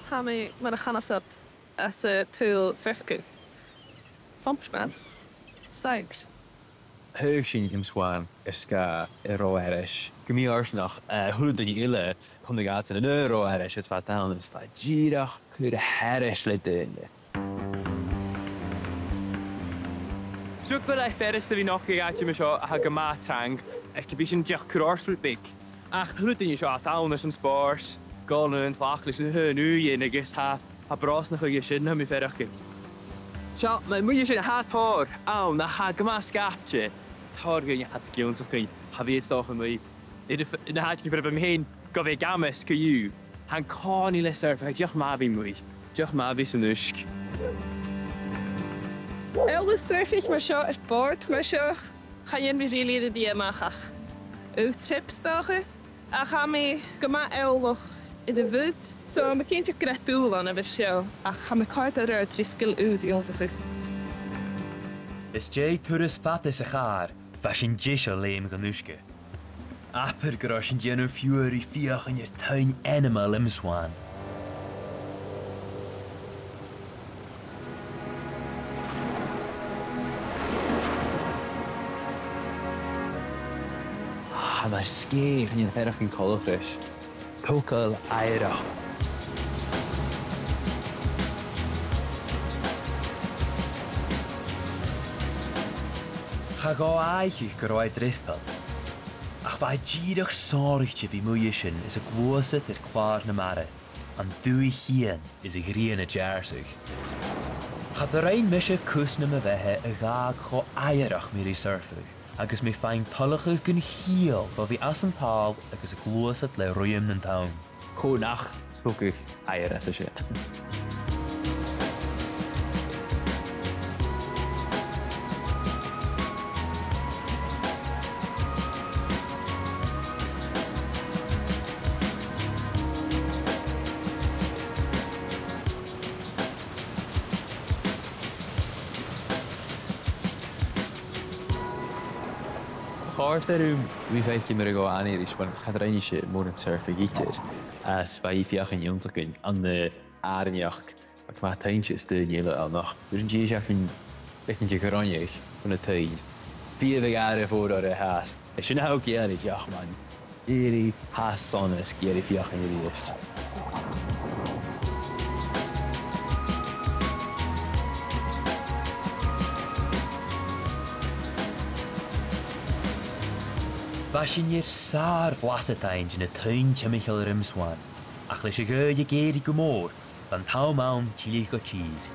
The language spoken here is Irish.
Hami mar chanasad as a túl sreath. Pumps man. Psyched. Heug sin gimswan ska ro erish. Gmi arsnach hulud in eile kom de gat in euro erish het wat down is va girach could herish le dunne. Zoek wel echt verder dat we nog een gaatje met zo gemaakt trang. Ik heb een jacht kroosvloed big. Ach, hulud in je zo down is een spars. Gallen en vakjes en nu en ik is ha bras nog je zin hem verder. Zo, maar moet je zijn hat hoor. Au, na ha gemaakt skapje. Hoor je had geons of geen. Heb je het toch mee? In had je bij me heen. Ga ik games kun je. Han kan niet lessen voor jacht maar bij mij. Jacht maar bij zijn nusk. Eile surfich mar seo ar bord mar seo chaon mi rili a dí amachach. Trips a cha mi goma eilech in de bhúd, so ma cinnte gretúil an a bheith seo a cha mi cart ar a triscail úd í os a chuh. Is jay turas fatis a char, fashin jisha leim ganushke. Aper groshin jenu fury fiach in je tuin animal imswan. Maar skeef in je verder geen kolfris. Pokel eirach. Ga go aichig groi drippel. Ach vai gierig zorgtje wie moeishin is a gloose ter kwaar na mare. An dui hien is a griene jarsig. Ga de rein mische kusne me wehe a gaag go eirach miri surfig. Agus mi fein tullachig gyn hiel bo vi as an tal agus a gloose le roiam nan town. Ko nach lukig eier as a shit. Daarom, wie weet je me go aan hier is, want ik ga er een beetje morgen surfen gieten. Als wij hier in jongen kunnen aan de aardenjacht, maar ik maak tuintjes de hele al nog. Dus een keer een beetje geronjig van de tuin. 4 jaar voordat hij haast. Is je nou ook hier niet, ja man. Hier haast zon is, hier 4 jaar in je eerst. Fashin je saar vlassetains in het tuintje Michael Rimswan. Ach, les je geuje geri gumor, van touwmaan chilico cheese.